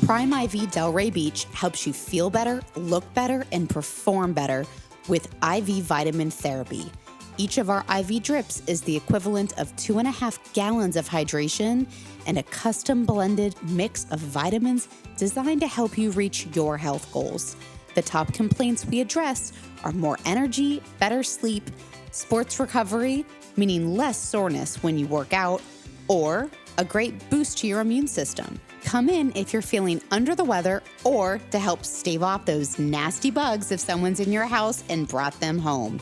Prime IV Delray Beach helps you feel better, look better, and perform better with IV vitamin therapy. Each of our IV drips is the equivalent of 2.5 gallons of hydration and a custom blended mix of vitamins designed to help you reach your health goals. The top complaints we address are more energy, better sleep, sports recovery, meaning less soreness when you work out, or a great boost to your immune system. Come in if you're feeling under the weather or to help stave off those nasty bugs if someone's in your house and brought them home.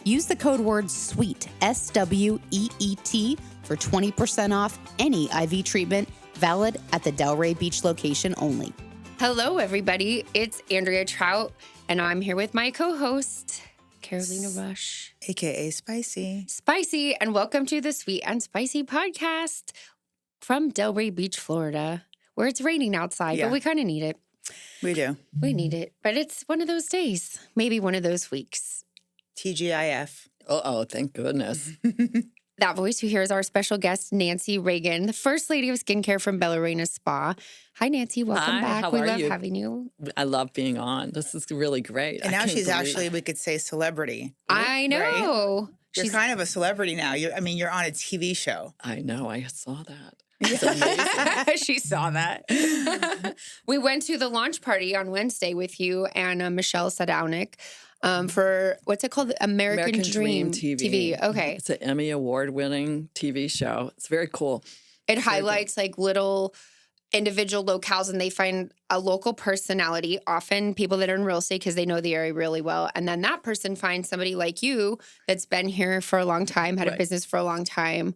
Use the code word SWEET, SWEET, for 20% off any IV treatment valid at the Delray Beach location only. Hello, everybody. It's Andrea Trout, and I'm here with my co-host, Carolina Rush. a.k.a. Spicy. Spicy, and welcome to the Sweet and Spicy podcast from Delray Beach, Florida, where it's raining outside, but we kind of need it. We do. We need it, but it's one of those days, maybe one of those weeks. TGIF. Oh, thank goodness. That voice you hear is our special guest, Nancy Reagan, the First Lady of Skincare from Ballerina Spa. Hi, Nancy. Welcome back. How we are love you? having you. I love being on. This is really great. And now she's actually, we could say celebrity. I know. Right? You're kind of a celebrity now. You're on a TV show. I know. I saw that. It's amazing. She saw that. We went to the launch party on Wednesday with you and Michelle Sadownik for, what's it called? American Dream TV. Okay. It's an Emmy Award-winning TV show. It's very cool. It highlights like little individual locales, and they find a local personality, often people that are in real estate because they know the area really well. And then that person finds somebody like you that's been here for a long time, had a business for a long time,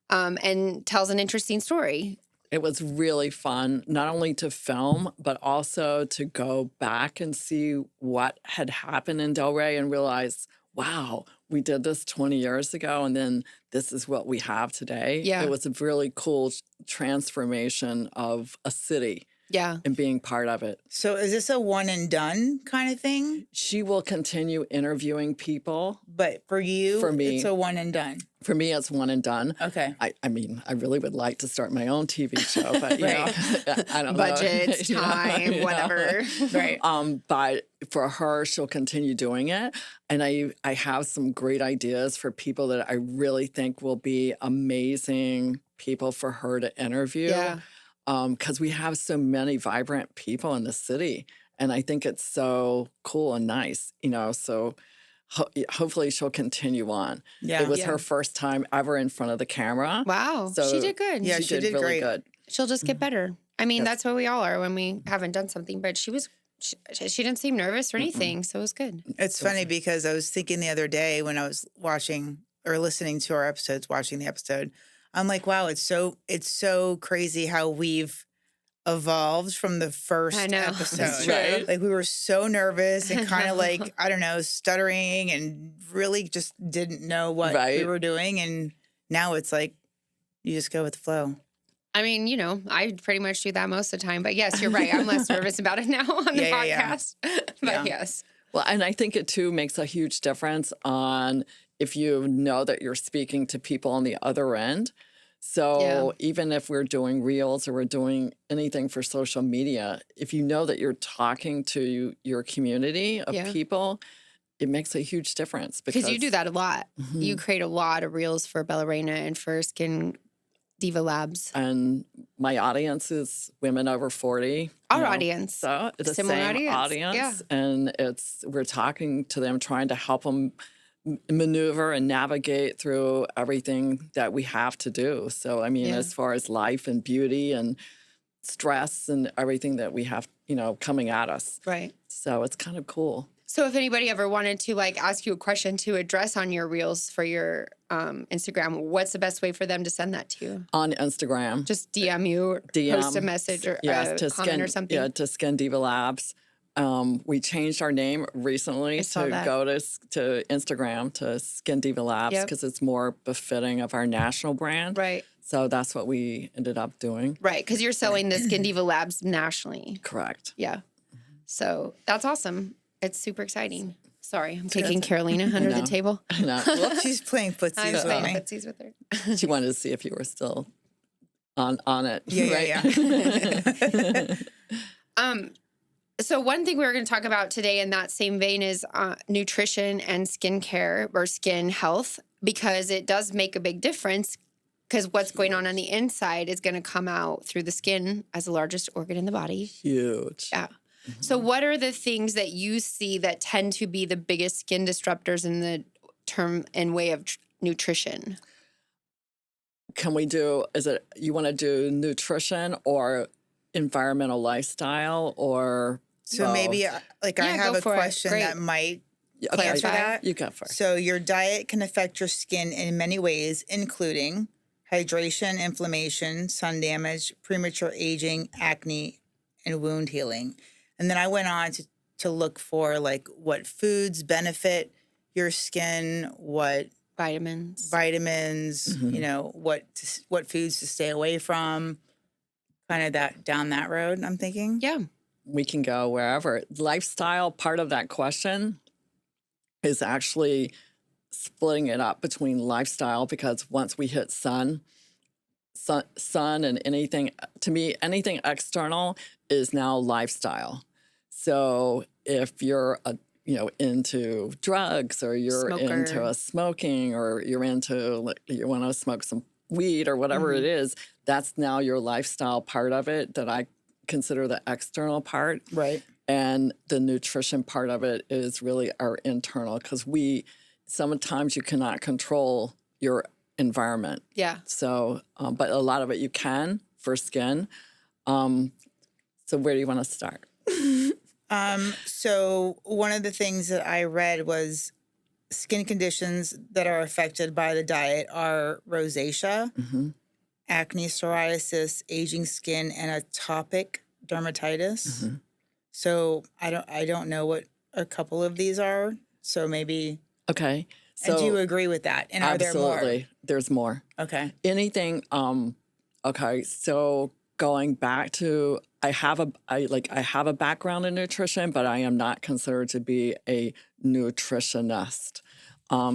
and tells an interesting story. It was really fun, not only to film, but also to go back and see what had happened in Delray and realize, wow, we did this 20 years ago, and then this is what we have today. Yeah. It was a really cool transformation of a city. Yeah. And being part of it. So is this a one and done kind of thing? She will continue interviewing people. But for you, For me. it's a one and done. For me, it's one and done. Okay. I mean, I really would like to start my own TV show, but you know, I don't Budgets, know. time, whatever. Right. But for her, she'll continue doing it. And I have some great ideas for people that I really think will be amazing people for her to interview. Yeah. Because we have so many vibrant people in the city. And I think it's so cool and nice, you know, so hopefully she'll continue on. Yeah. It was her first time ever in front of the camera. Wow. So she did good. Yeah, she did really great. good. She'll just get better. I mean, that's what we all are when we haven't done something. But she didn't seem nervous or anything, so it was good. It's funny because I was thinking the other day when I was watching or listening to our episodes, watching the episode, I'm like, wow, it's so crazy how we've evolved from the first episode. That's true. Right. Like we were so nervous and kind of like, I don't know, stuttering and really just didn't know what we were doing. And now it's like, you just go with the flow. I mean, you know, I pretty much do that most of the time. But yes, you're right. I'm less nervous about it now on the podcast. But yes. Well, and I think it too makes a huge difference on if you know that you're speaking to people on the other end. So even if we're doing reels or we're doing anything for social media, if you know that you're talking to your community of people, it makes a huge difference. Because you do that a lot. Mm-hmm. You create a lot of reels for Ballerina and for Skin Diva Labs. And my audience is women over 40. Our audience. So it's the Similar same audience. Yeah. And we're talking to them, trying to help them maneuver and navigate through everything that we have to do. So, I mean, as far as life and beauty and stress and everything that we have, you know, coming at us. Right. So it's kind of cool. So if anybody ever wanted to like ask you a question to address on your reels for your Instagram, what's the best way for them to send that to you? On Instagram. Just DM you or post a message or a comment or something? Yeah, to Skin Diva Labs. We changed our name recently to go to Instagram to Skin Diva Labs because it's more befitting of our national brand. Right. So that's what we ended up doing. Right, because you're selling the Skin Diva Labs nationally. Correct. Yeah. So that's awesome. It's super exciting. Sorry, I'm taking Carolina under the table. No. Well, she's playing footsies I'm with playing me. footsies with her. She wanted to see if you were still on it. Yeah, right? yeah. So one thing we were going to talk about today in that same vein is nutrition and skincare or skin health, because it does make a big difference, because what's going on the inside is going to come out through the skin as the largest organ in the body. Huge. Yeah. So what are the things that you see that tend to be the biggest skin disruptors in the term and way of nutrition? Can we do, you want to do nutrition or environmental lifestyle or So both? maybe like I Yeah, have go a for it. question Great. that might Okay, answer Clarify. that. You go first. So your diet can affect your skin in many ways, including hydration, inflammation, sun damage, premature aging, acne, and wound healing. And then I went on to look for like what foods benefit your skin, what Vitamins. vitamins, Mhm. you know, what foods to stay away from, kind of that down that road, I'm thinking. Yeah. We can go wherever. Lifestyle, part of that question is actually splitting it up between lifestyle, because once we hit sun and anything, to me, anything external is now lifestyle. So if you're into drugs, or you're Smoker. into smoking, or you're into you want to smoke some weed or whatever it is, that's now your lifestyle part of it that I consider the external part. Right. And the nutrition part of it is really our internal, because sometimes you cannot control your environment. Yeah. So, but a lot of it you can for skin. So where do you want to start? So one of the things that I read was skin conditions that are affected by the diet are rosacea, Mm-hmm. acne, psoriasis, aging skin, and atopic dermatitis. Mm-hmm. So I don't know what a couple of these are. So maybe. Okay. So And do you agree with that? And are there more? absolutely, there's more. Okay. Anything. Okay. So going back to, I have a background in nutrition, but I am not considered to be a nutritionist.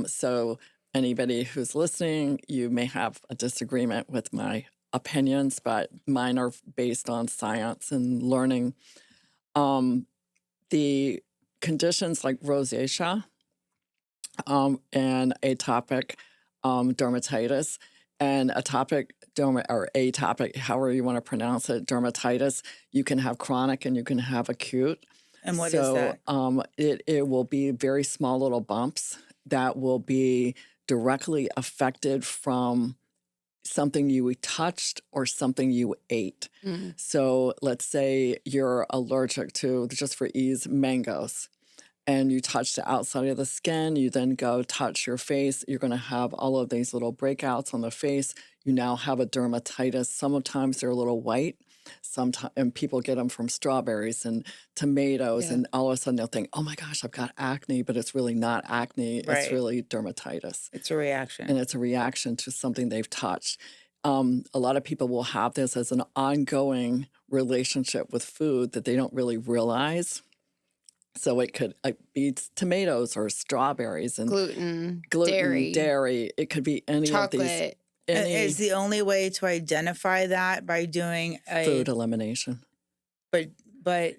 So anybody who's listening, you may have a disagreement with my opinions, but mine are based on science and learning. The conditions like rosacea and atopic dermatitis, and atopic, however you want to pronounce it, dermatitis, you can have chronic and you can have acute. And what is that? It will be very small little bumps that will be directly affected from something you touched or something you ate. Mm. So let's say you're allergic to, just for ease, mangoes, and you touch the outside of the skin, you then go touch your face, you're going to have all of these little breakouts on the face. You now have a dermatitis. Sometimes they're a little white. Sometimes, and people get them from strawberries and tomatoes, Yeah. and all of a sudden they'll think, "Oh my gosh, I've got acne," but it's really not acne. Right. It's really dermatitis, It's a reaction. and it's a reaction to something they've touched. A lot of people will have this as an ongoing relationship with food that they don't really realize. So it could be tomatoes or strawberries and Gluten, gluten, dairy, It could be any of these. chocolate. Is the only way to identify that by doing a Food elimination. but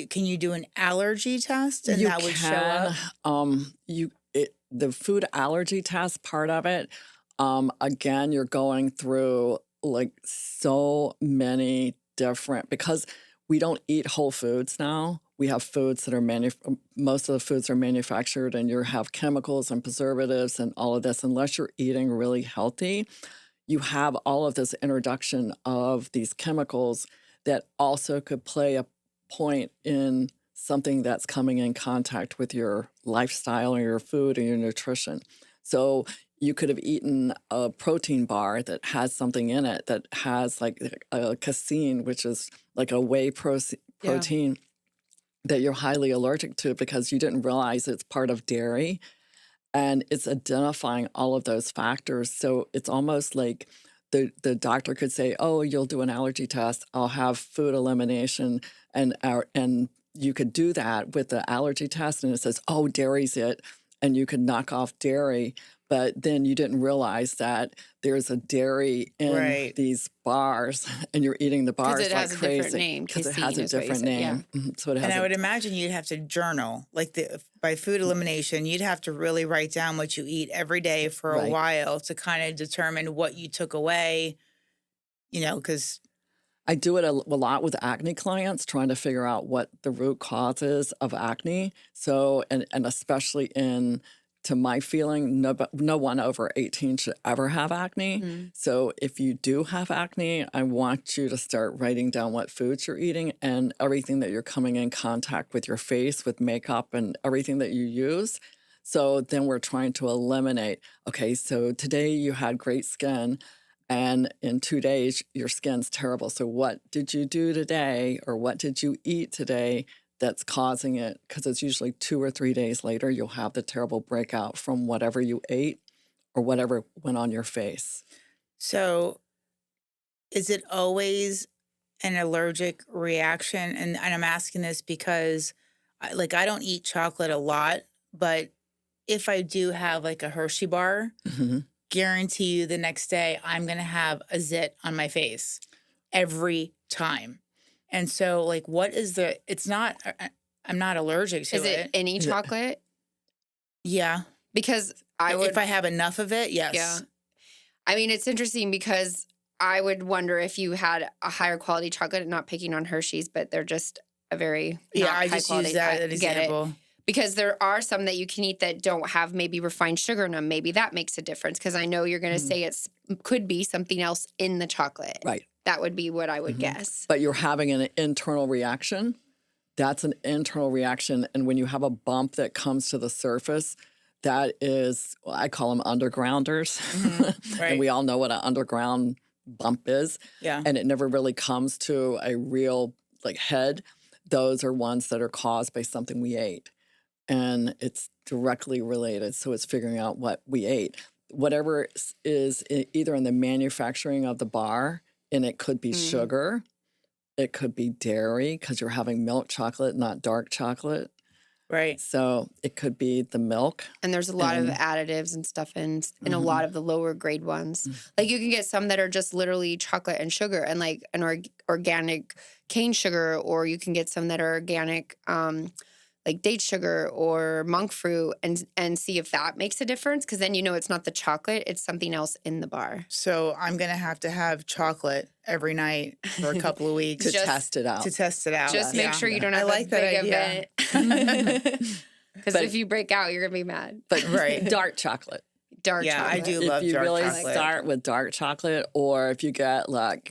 can you do an allergy test and You that would show up? The food allergy test part of it. Again, you're going through like so many different, because we don't eat whole foods now. We have foods that are most of the foods are manufactured, and you have chemicals and preservatives and all of this. Unless you're eating really healthy, you have all of this introduction of these chemicals that also could play a point in something that's coming in contact with your lifestyle or your food or your nutrition. So you could have eaten a protein bar that has something in it that has like a casein, which is like a whey protein that you're highly allergic to because you didn't realize it's part of dairy. And it's identifying all of those factors. So it's almost like the doctor could say, "Oh, you'll do an allergy test. I'll have food elimination," and you could do that with the allergy test, and it says, "Oh, dairy's it." and you could knock off dairy, but then you didn't realize that there's a dairy in Right. these bars, and you're eating the bars it like has a different crazy. name. Because it Casein has a is what you different said, yeah. name. So it has And I a would imagine you'd have to journal, like by food elimination, you'd have to really write down what you eat every day for a Right. while to kind of determine what you took away, because I do it a lot with acne clients, trying to figure out what the root cause is of acne. So, and especially to my feeling, no one over 18 should ever have acne. Mhm. So if you do have acne, I want you to start writing down what foods you're eating and everything that you're coming in contact with your face, with makeup and everything that you use. So then we're trying to eliminate, okay, so today you had great skin, and in 2 days, your skin's terrible. So what did you do today, or what did you eat today that's causing it? Because it's usually 2 or 3 days later, you'll have the terrible breakout from whatever you ate or whatever went on your face. So is it always an allergic reaction? And I'm asking this because I don't eat chocolate a lot, but if I do have like a Hershey bar, Mhm. guarantee you the next day I'm going to have a zit on my face every time. And so like what is it's not I'm not allergic to Is it any Is it- chocolate? Yeah. Because I would, If I have enough of it, yes. yeah. I mean, it's interesting because I would wonder if you had a higher quality chocolate, not picking on Hershey's, but they're just a very Yeah, not I high just quality. use that I as an get it. example. Because there are some that you can eat that don't have maybe refined sugar in them. Maybe that makes a difference. Because I know you're going to say could be something else in the chocolate. Right. That would be what I would guess. But you're having an internal reaction. That's an internal reaction. And when you have a bump that comes to the surface, that is, well, I call them undergrounders. Right. And we all know what an underground bump is. Yeah. And it never really comes to a real head. Those are ones that are caused by something we ate. And it's directly related. So it's figuring out what we ate. Whatever is either in the manufacturing of the bar, and it could be sugar, it could be dairy because you're having milk chocolate, not dark chocolate. Right. So it could be the milk. And there's a lot of additives and stuff in a lot of the lower grade ones. Like you can get some that are just literally chocolate and sugar and like an organic cane sugar, or you can get some that are organic like date sugar or monk fruit and see if that makes a difference, because then you know it's not the chocolate, it's something else in the bar. So I'm going to have chocolate every night for a couple of weeks To test it out. Just make sure you don't have I like a that big idea. event. Because But- if you break out, you're going to be mad. But Right. dark chocolate. Dark Yeah, I chocolate. do If love you dark really chocolate. start with dark chocolate, or if you get like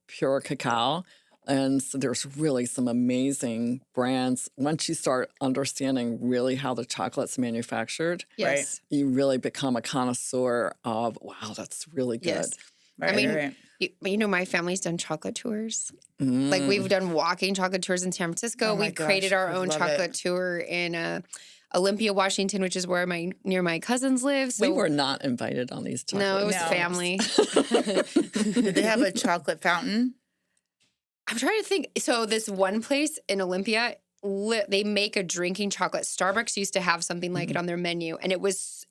pure cacao, and so there's really some amazing brands. Once you start understanding really how the chocolate's manufactured, Yes. you really become a connoisseur of, wow, that's really good. Yes. Right, I mean, right. You know, my family's done chocolate tours. Mm. Like we've done walking chocolate tours in San Francisco. Oh my We created gosh, our I own love chocolate it. tour in Olympia, Washington, which is where near my cousins live. So We were not invited on these chocolate no, it was No. family. Did they have a chocolate fountain? I'm trying to think. So this one place in Olympia, they make a drinking chocolate. Starbucks used to have something like it on their menu, and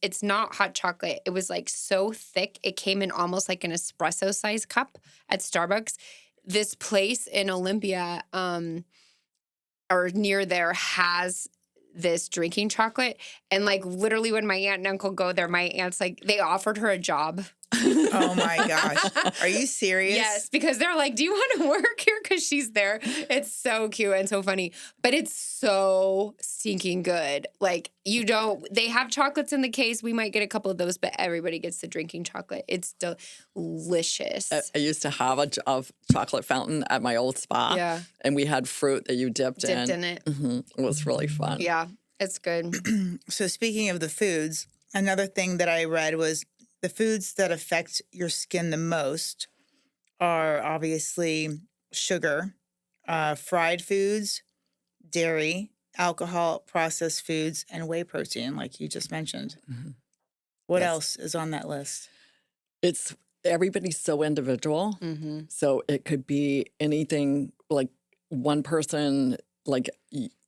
it's not hot chocolate. It was like so thick. It came in almost like an espresso size cup at Starbucks. This place in Olympia, or near there, has this drinking chocolate. And like literally when my aunt and uncle go there, my aunt's like, they offered her a job. Oh my gosh. Are you serious? Yes, because they're like, do you want to work here? Because she's there. It's so cute and so funny. But it's so stinking good. Like, they have chocolates in the case. We might get a couple of those, but everybody gets the drinking chocolate. It's delicious. I used to have a chocolate fountain at my old spa. Yeah. And we had fruit that you dipped in. Dipped in it. It was really fun. Yeah, it's good. So speaking of the foods, another thing that I read was the foods that affect your skin the most are obviously sugar, fried foods, dairy, alcohol, processed foods, and whey protein, like you just mentioned. What Yes. else is on that list? Everybody's so individual. Mm-hmm. So it could be anything, like one person like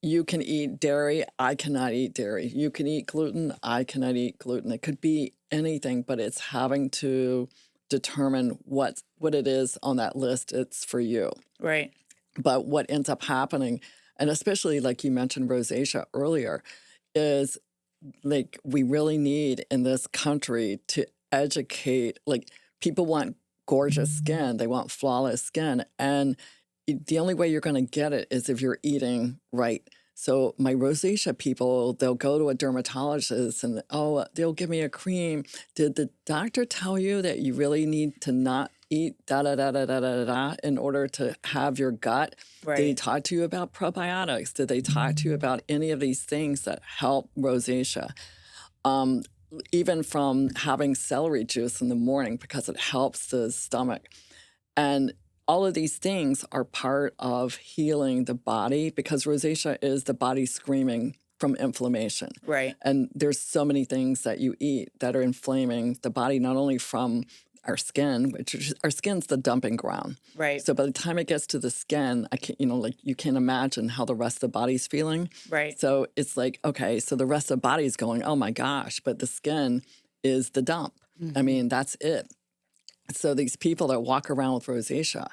you can eat dairy, I cannot eat dairy. You can eat gluten, I cannot eat gluten. It could be anything, but it's having to determine what it is on that list. It's for you. Right. But what ends up happening, and especially like you mentioned rosacea earlier, is like we really need in this country to educate. Like people want gorgeous skin, they want flawless skin, and the only way you're going to get it is if you're eating right. So my rosacea people, they'll go to a dermatologist and they'll give me a cream. Did the doctor tell you that you really need to not eat da da da da da da da in order to have your gut? Right. Did he talk to you about probiotics? Did they talk to you about any of these things that help rosacea? Even from having celery juice in the morning because it helps the stomach. And all of these things are part of healing the body because rosacea is the body screaming from inflammation. Right. And there's so many things that you eat that are inflaming the body, not only from our skin, our skin's the dumping ground. Right. So by the time it gets to the skin, you can't imagine how the rest of the body's feeling. Right. So it's like, okay, so the rest of the body's going, oh my gosh, but the skin is the dump. I mean, that's it. So these people that walk around with rosacea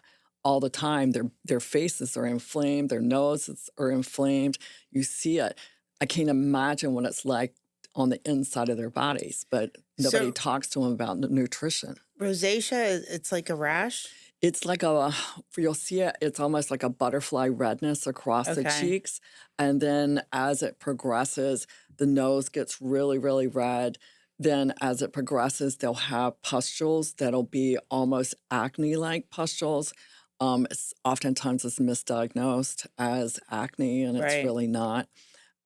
all the time, their faces are inflamed, their noses are inflamed. You see it. I can't imagine what it's like on the inside of their bodies, but nobody talks to them about nutrition. Rosacea, it's like a rash? It's like you'll see it, it's almost like a butterfly redness across the cheeks. And then as it progresses, the nose gets really, really red. Then as it progresses, they'll have pustules that'll be almost acne-like pustules. Oftentimes it's misdiagnosed as acne, and it's really not.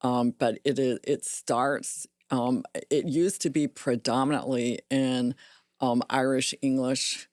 But it starts, it used to be predominantly in Irish, English,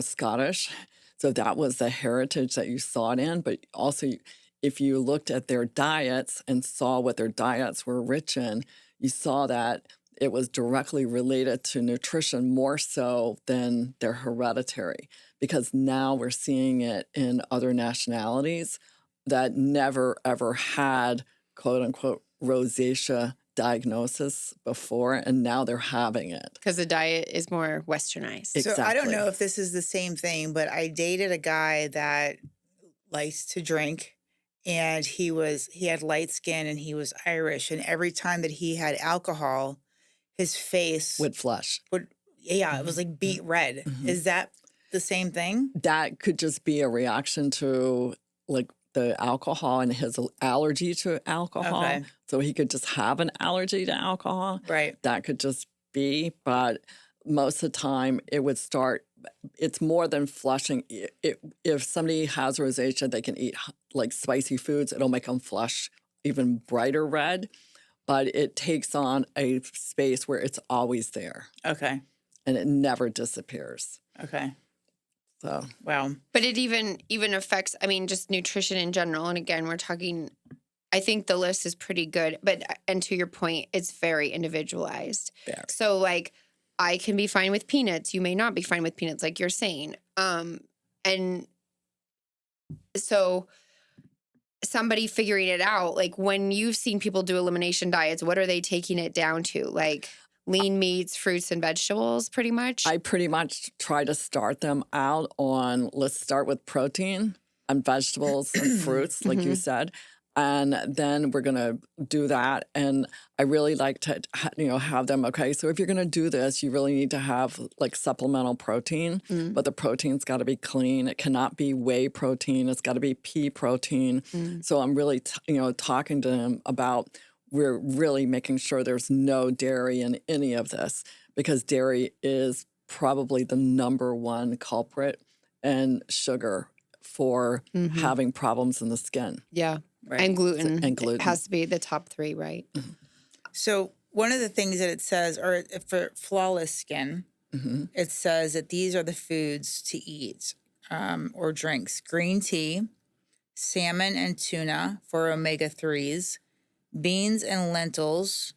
Scottish. So that was the heritage that you saw it in. But also, if you looked at their diets and saw what their diets were rich in, you saw that it was directly related to nutrition more so than their hereditary. Because now we're seeing it in other nationalities that never, ever had, quote unquote, rosacea diagnosis before, and now they're having it. Because the diet is more westernized. So I don't know if this is the same thing, but I dated a guy that likes to drink, and he had light skin and he was Irish, and every time that he had alcohol, his face would flush. It was like beet red. Is that the same thing? That could just be a reaction to like the alcohol and his allergy to alcohol. Okay. So he could just have an allergy to alcohol. Right. That could just be, but most of the time it would start, it's more than flushing. If somebody has rosacea, they can eat like spicy foods. It'll make them flush even brighter red, but it takes on a space where it's always there. Okay. And it never disappears. Okay. So wow. But it even affects, I mean, just nutrition in general. And again, we're talking, I think the list is pretty good. And to your point, it's very individualized. Very. So like, I can be fine with peanuts. You may not be fine with peanuts, like you're saying. And so somebody figuring it out, like when you've seen people do elimination diets, what are they taking it down to? Like lean meats, fruits, and vegetables, pretty much? I pretty much try to start them out on, let's start with protein and vegetables and fruits, like you said. And then we're going to do that. And I really like to, have them, okay, so if you're going to do this, you really need to have like supplemental protein, but the protein's got to be clean. It cannot be whey protein. It's got to be pea protein. So I'm really, talking to them about, we're really making sure there's no dairy in any of this, because dairy is probably the number one culprit and sugar for having problems in the skin. Yeah. Right. And gluten. And gluten. It has to be the top three, right? So one of the things that it says, or for flawless skin, it says that these are the foods to eat or drinks: green tea, salmon and tuna for omega-3s, beans and lentils,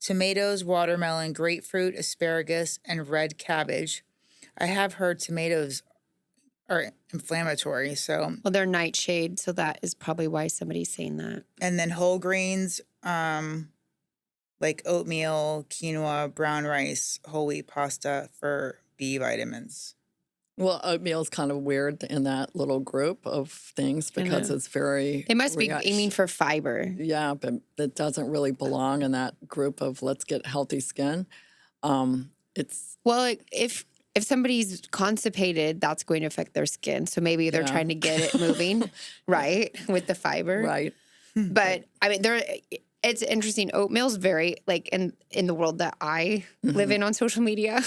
tomatoes, watermelon, grapefruit, asparagus, and red cabbage. I have heard tomatoes are inflammatory. So, Well, they're nightshade, so that is probably why somebody's saying that. and then whole grains, like oatmeal, quinoa, brown rice, whole wheat pasta for B vitamins. Well, oatmeal is kind of weird in that little group of things because know. it's very. They must be rich. aiming for fiber. Yeah, but it doesn't really belong in that group of let's get healthy skin. It's Well, if somebody's constipated, that's going to affect their skin. So maybe they're trying to get it moving, right, with the fiber. right. But I mean, it's interesting. Oatmeal's very like in the world that I live in on social media,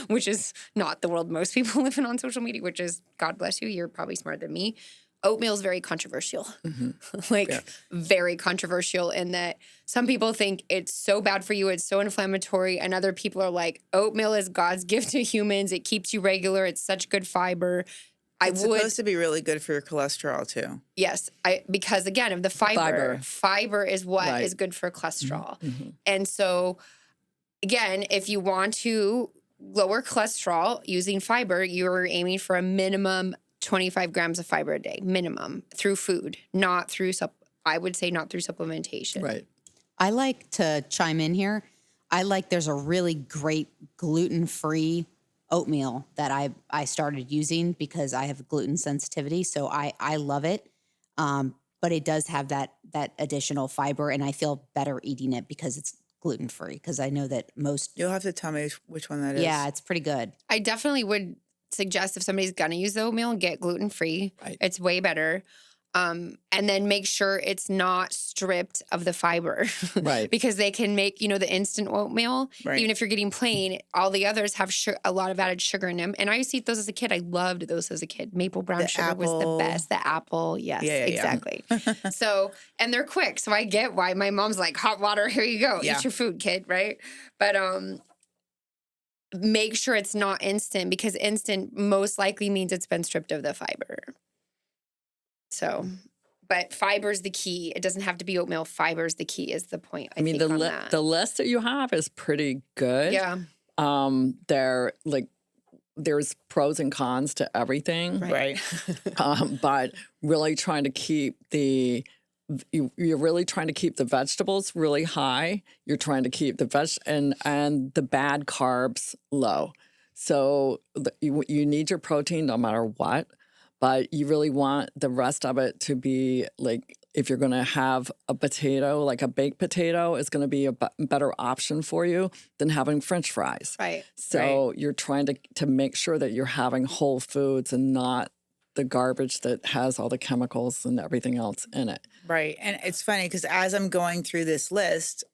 which is not the world most people live in on social media, which is God bless you. You're probably smarter than me. Oatmeal is very controversial, very controversial in that some people think it's so bad for you, it's so inflammatory, and other people are like, oatmeal is God's gift to humans. It keeps you regular. It's such good fiber. It's supposed to be really good for your cholesterol too. Yes, because again of the fiber. Fiber is what is good for cholesterol, and so again, if you want to lower cholesterol using fiber, you're aiming for a minimum 25 grams of fiber a day, minimum, through food, not through I would say not through supplementation. Right. I like to chime in here. There's a really great gluten-free oatmeal that I started using because I have gluten sensitivity. So I love it. But it does have that additional fiber, and I feel better eating it because it's gluten-free, because I know that most. You'll have to tell me which one that is. Yeah, it's pretty good. I definitely would suggest if somebody's going to use the oatmeal, get gluten-free. Right. It's way better. And then make sure it's not stripped of the fiber. Right. Because they can make, the instant oatmeal. Right. Even if you're getting plain, all the others have a lot of added sugar in them. And I used to eat those as a kid. I loved those as a kid. Maple brown sugar was the best. The apple. Yes, exactly. So, and they're quick. So I get why my mom's like, hot water, here you go. Yeah. Eat your food, kid. Right. But, make sure it's not instant, because instant most likely means it's been stripped of the fiber. So, but fiber's the key. It doesn't have to be oatmeal. Fiber's the key is the point. I mean, the list that you have is pretty good. Yeah. There's pros and cons to everything. Right. But really trying to keep you're really trying to keep the vegetables really high. You're trying to keep the and the bad carbs low. So you need your protein no matter what, but you really want the rest of it to be like, if you're going to have a potato, like a baked potato is going to be a better option for you than having French fries. Right. So you're trying to make sure that you're having whole foods and not the garbage that has all the chemicals and everything else in it. Right. And it's funny because as I'm going through this list,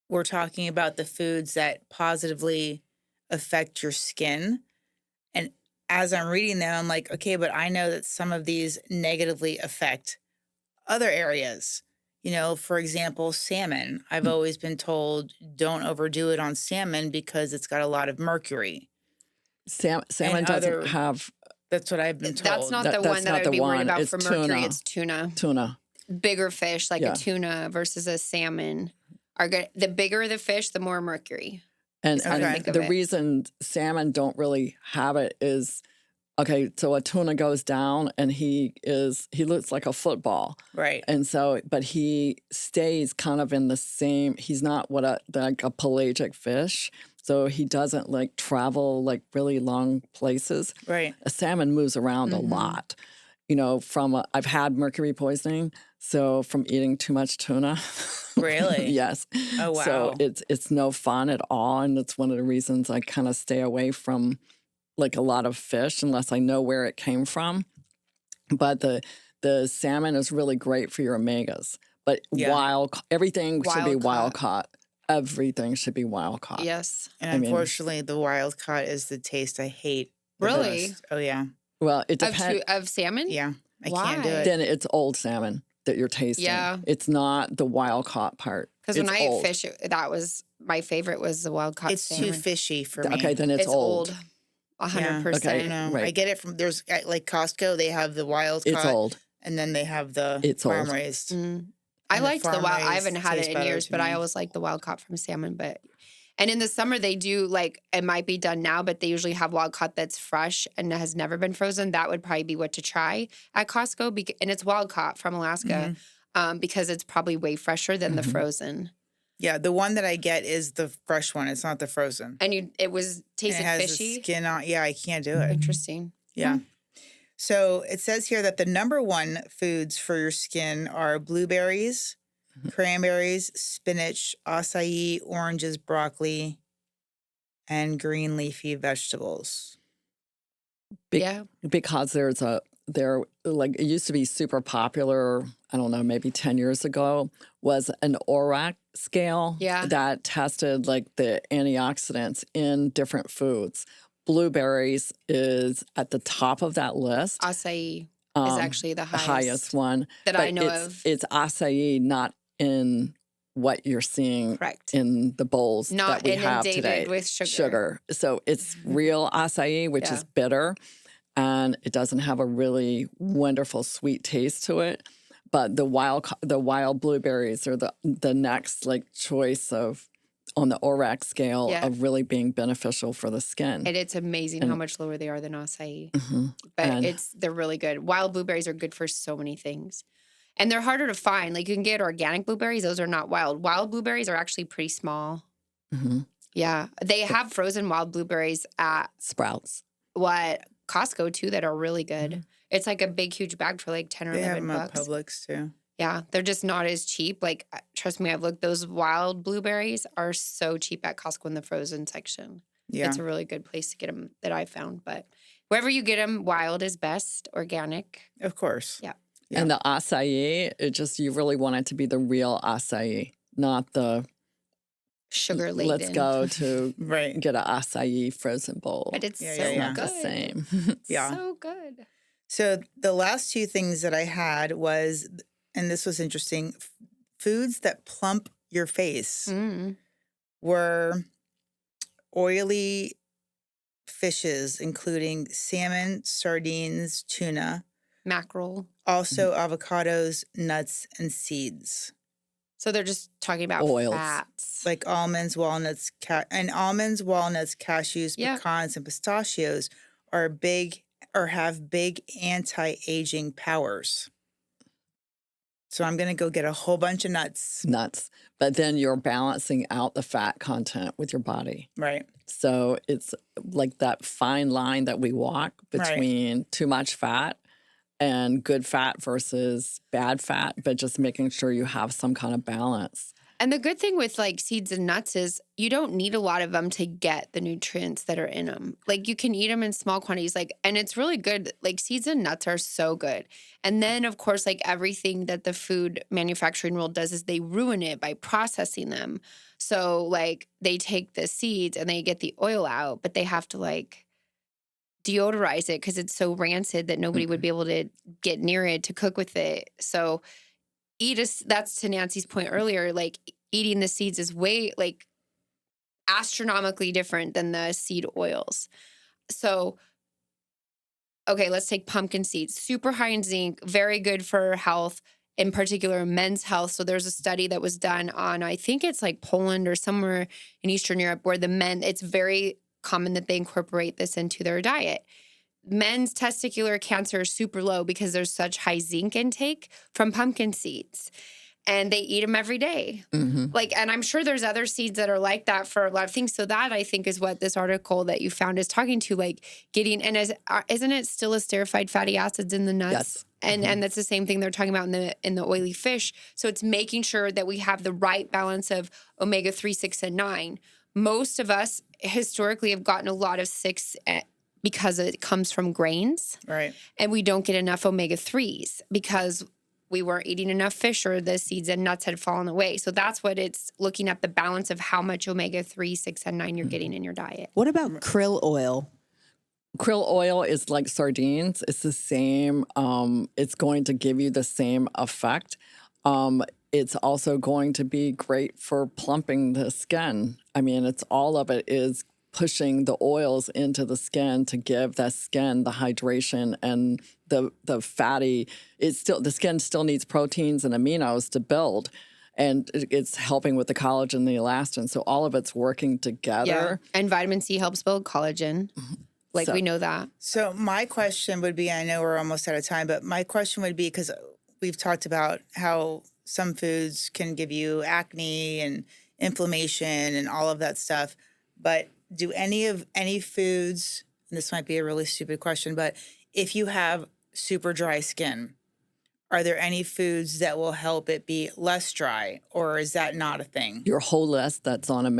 we're talking about the foods that positively affect your skin. And as I'm reading them, I'm like, okay, but I know that some of these negatively affect other areas. For example, salmon. I've always been told don't overdo it on salmon because it's got a lot of mercury. Salmon doesn't have. That's what I've been told. That's not the one that I would be worried about for mercury. It's tuna. Tuna. Bigger fish like a tuna versus a salmon are good. The bigger the fish, the more mercury. And the reason salmon don't really have it is, okay, so a tuna goes down and he looks like a football. Right. And so, but he stays kind of in the same, he's not like a pelagic fish. So he doesn't like travel like really long places. Right. A salmon moves around a lot. I've had mercury poisoning, so from eating too much tuna. Really? Yes. Oh, wow. So it's no fun at all, and it's one of the reasons I kind of stay away from like a lot of fish unless I know where it came from. But the salmon is really great for your omegas. But everything should be wild caught. Everything should be wild caught. Yes. And unfortunately, the wild caught is the taste I hate. Really? Most. Oh, yeah. Well, it depends. Of salmon? Yeah. I Why? can't do it. Then it's old salmon that you're tasting. Yeah. It's not the wild caught part. Because when I ate fish, that was my favorite was the wild caught salmon. It's too fishy for me. Okay, then it's old. 100%. Okay, Right. I get it from, there's like Costco, they have the wild caught. It's old. And then they have the farm raised. I liked the wild. I haven't had it in years, but I me. always liked the wild caught from salmon. But And in the summer, they do like, it might be done now, but they usually have wild caught that's fresh and has never been frozen. That would probably be what to try at Costco. And it's wild caught from Alaska because it's probably way fresher than the frozen. Yeah, the one that I get is the fresh one. It's not the frozen. And it And tasted it has fishy. the skin on. Yeah, I can't do it. Interesting. Yeah. So it says here that the number one foods for your skin are blueberries, cranberries, spinach, acai, oranges, broccoli, and green leafy vegetables. Yeah. Because like it used to be super popular, I don't know, maybe 10 years ago, was an ORAC scale that tested like the antioxidants in different foods. Blueberries is at the top of that list. Acai is actually the highest one that I know of. It's acai, not in what you're seeing in the bowls that we have today. With sugar. So it's real acai, which is bitter, and it doesn't have a really wonderful sweet taste to it. But the wild blueberries are the next like choice on the ORAC scale of really being beneficial for the skin. And it's amazing how much lower they are than acai. But they're really good. Wild blueberries are good for so many things. And they're harder to find. Like you can get organic blueberries. Those are not wild. Wild blueberries are actually pretty small. Yeah. They have frozen wild blueberries at Sprouts. Costco too that are really good. It's like a big, huge bag for like 10 or $11. They have them at Publix too. Yeah, they're just not as cheap. Like, trust me, I've looked. Those wild blueberries are so cheap at Costco in the frozen section. Yeah. It's a really good place to get them that I found. But wherever you get them, wild is best, organic. Of course. Yeah. And the acai, you really want it to be the real acai, not the sugar laden. Let's go to get an acai frozen bowl. But it's not good. the same. So good. So the last two things that I had was, and this was interesting, foods that plump your face were oily fishes, including salmon, sardines, tuna, mackerel, also avocados, nuts, and seeds. So they're just talking about oils, fats, like almonds, walnuts, cashews, pecans, and pistachios are big or have big anti-aging powers. So I'm going to go get a whole bunch of nuts. But then you're balancing out the fat content with your body. Right. So it's like that fine line that we walk between too much fat and good fat versus bad fat, but just making sure you have some kind of balance. And the good thing with like seeds and nuts is you don't need a lot of them to get the nutrients that are in them. Like you can eat them in small quantities, and it's really good. Like seeds and nuts are so good. And then of course, like everything that the food manufacturing world does is they ruin it by processing them. So like they take the seeds and they get the oil out, but they have to like deodorize it because it's so rancid that nobody would be able to get near it to cook with it. So that's to Nancy's point earlier, like eating the seeds is way like astronomically different than the seed oils. So, okay, let's take pumpkin seeds. Super high in zinc, very good for health, in particular men's health. So there's a study that was done on, I think it's like Poland or somewhere in Eastern Europe where it's very common that they incorporate this into their diet. Men's testicular cancer is super low because there's such high zinc intake from pumpkin seeds. And they eat them every day. Like, and I'm sure there's other seeds that are like that for a lot of things. So that I think is what this article that you found is talking to, like getting, and isn't it still esterified fatty acids in the nuts? Yes. And that's the same thing they're talking about in the oily fish. So it's making sure that we have the right balance of omega-3, 6, and 9. Most of us historically have gotten a lot of 6 because it comes from grains. Right. And we don't get enough omega-3s because we weren't eating enough fish or the seeds and nuts had fallen away. So that's what it's looking at, the balance of how much omega-3, 6, and 9 you're getting in your diet. What about krill oil? Krill oil is like sardines. It's the same. It's going to give you the same effect. It's also going to be great for plumping the skin. I mean, all of it is pushing the oils into the skin to give the skin the hydration and the fatty. The skin still needs proteins and aminos to build. and it's helping with the collagen and the elastin. So all of it's working together. And vitamin C helps build collagen. Like, So- we know that. So my question would be, I know we're almost out of time, but my question would be, because we've talked about how some foods can give you acne and inflammation and all of that stuff, but do any foods, and this might be a really stupid question, but if you have super dry skin, are there any foods that will help it be less dry, or is that not a thing? Your whole list that's on the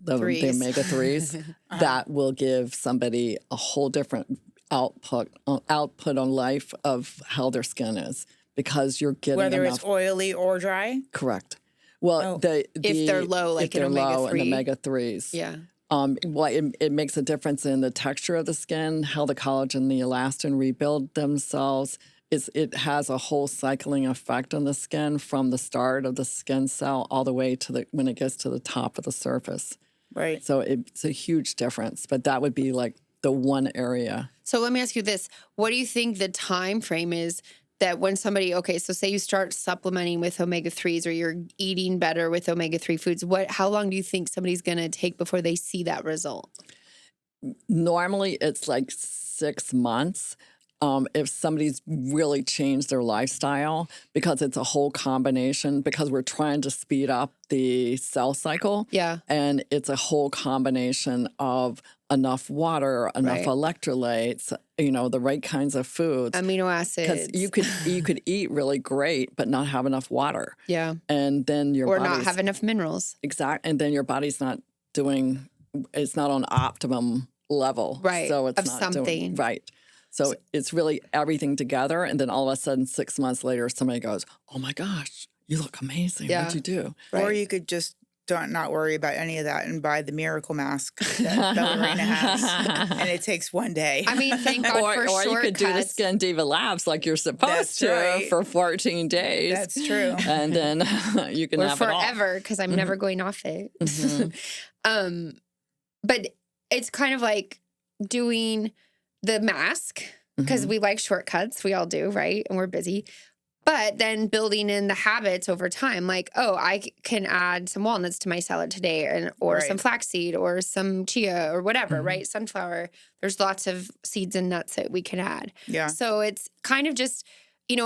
omega-3s, that will give somebody a whole different output on life of how their skin is, because you're getting Whether enough. it's oily or dry? Correct. Well, If they're low, like if they're in low in omega-3. omega-3s. Yeah. Well, it makes a difference in the texture of the skin, how the collagen, the elastin rebuild themselves. It has a whole cycling effect on the skin from the start of the skin cell all the way to when it gets to the top of the surface. Right. So it's a huge difference, but that would be like the one area. So let me ask you this. What do you think the time frame is that when somebody, okay, so say you start supplementing with omega-3s or you're eating better with omega-3 foods, how long do you think somebody's going to take before they see that result? Normally, it's like 6 months. If somebody's really changed their lifestyle, because it's a whole combination, because we're trying to speed up the cell cycle. Yeah. And it's a whole combination of enough water, enough Right. electrolytes, the right kinds of foods. Amino Because acids. you could eat really great, but not have enough water. Yeah. And then your Or body's not have enough minerals. and then your body's not it's not on optimum level. Right, So it's of not something. doing right. So it's really everything together. And then all of a sudden, 6 months later, somebody goes, "Oh my gosh, you look amazing. Yeah. What'd you do?" Right. Or you could just not worry about any of that and buy the miracle mask that Ballerina has. And it takes one day. I mean, thank God Or for you shortcuts. could do the Skin Diva Labs like you're supposed That's to right. for 14 days. That's true. And then you can Or have it all. forever, because I'm never going off it. But it's kind of like doing the mask, because we like shortcuts. We all do, right? And we're busy. But then building in the habits over time, like, oh, I can add some walnuts to my salad today, or Right. some flaxseed, or some chia, or whatever, right? Sunflower. There's lots of seeds and nuts that we can add. Yeah. So it's kind of just, and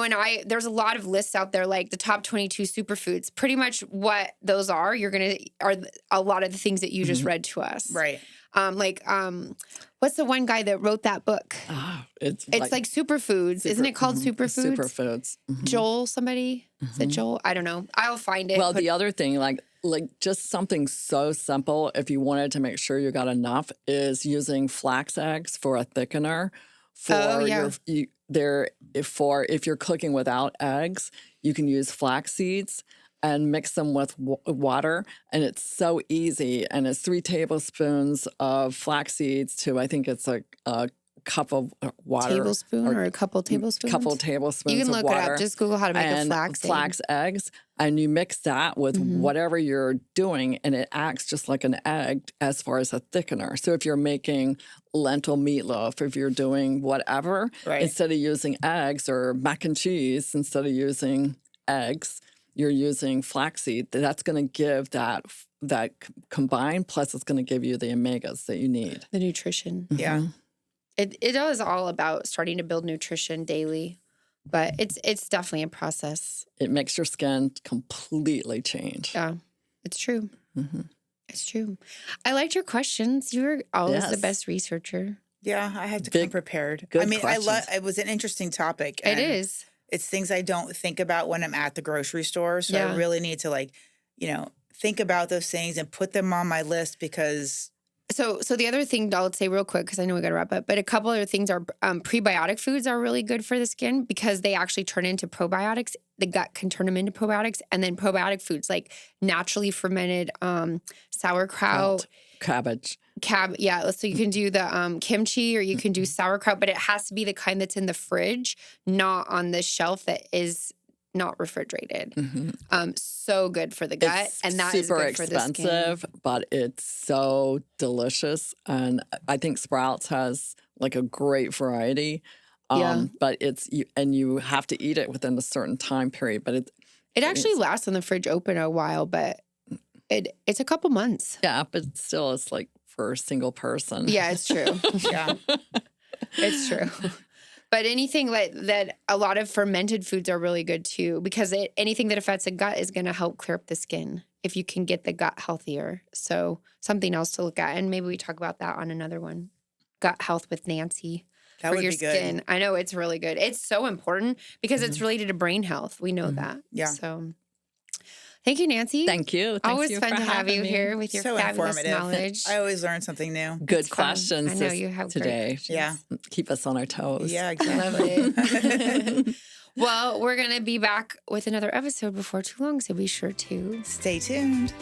there's a lot of lists out there, like the top 22 superfoods. Pretty much what those are a lot of the things that you just read to us. Right. What's the one guy that wrote that book? It's Like superfoods. Isn't it called superfoods? Superfoods. Joel, somebody? Is it Joel? I don't know. I'll find it. Well, the other thing, like just something so simple, if you wanted to make sure you got enough, is using flax eggs for a thickener. If you're cooking without eggs, you can use flax seeds and mix them with water, and it's so easy. And it's 3 tablespoons of flax seeds to, I think it's a cup of water. Tablespoon or a couple tablespoons? Couple tablespoons You can of look water. it up. Just Google how to make a and flax egg. eggs, and you mix that with whatever you're doing, and it acts just like an egg as far as a thickener. So if you're making lentil meatloaf, if you're doing whatever, Right. instead of using eggs, or mac and cheese, instead of using eggs, you're using flaxseed. That's going to give that combined, plus it's going to give you the omegas that you need. The nutrition. Yeah. It is all about starting to build nutrition daily, but it's definitely a process. It makes your skin completely change. Yeah, it's true. It's true. I liked your questions. You were always the Yes. best researcher. Yeah. I had to come Big, prepared. good I mean, questions. it was an interesting topic. It and is. It's things I don't think about when I'm at the grocery store. So Yeah. I really need to think about those things and put them on my list, because So the other thing I'll say real quick, because I know we got to wrap up, but a couple other things are prebiotic foods are really good for the skin, because they actually turn into probiotics. The gut can turn them into probiotics, and then probiotic foods like naturally fermented sauerkraut, Cabbage. So you can do the kimchi, or you can do sauerkraut, but it has to be the kind that's in the fridge, not on the shelf that is not refrigerated. So good for the gut, It's and that is super good for the skin. expensive, but it's so delicious. And I think Sprouts has like a great variety. Yeah. But you have to eat it within a certain time period. But It actually lasts in the fridge open a while, but it's a couple months. Yeah, but still, it's like for a single person. Yeah, it's true. Yeah. It's true. But anything that a lot of fermented foods are really good too, because anything that affects the gut is going to help clear up the skin if you can get the gut healthier. So something else to look at. And maybe we talk about that on another one. Gut health with Nancy. That for would your be good. skin. I know it's really good. It's so important because it's related to brain health. We know that. Yeah. So thank you, Nancy. Thank you. Thanks Always you fun for to have having you me. here with your So fabulous informative. knowledge. I always learn something new. Good It's fun. questions I know you have great today. questions. Yeah. Keep us on our toes. Yeah, I love exactly. it. Well, we're going to be back with another episode before too long, so be sure to Stay tuned.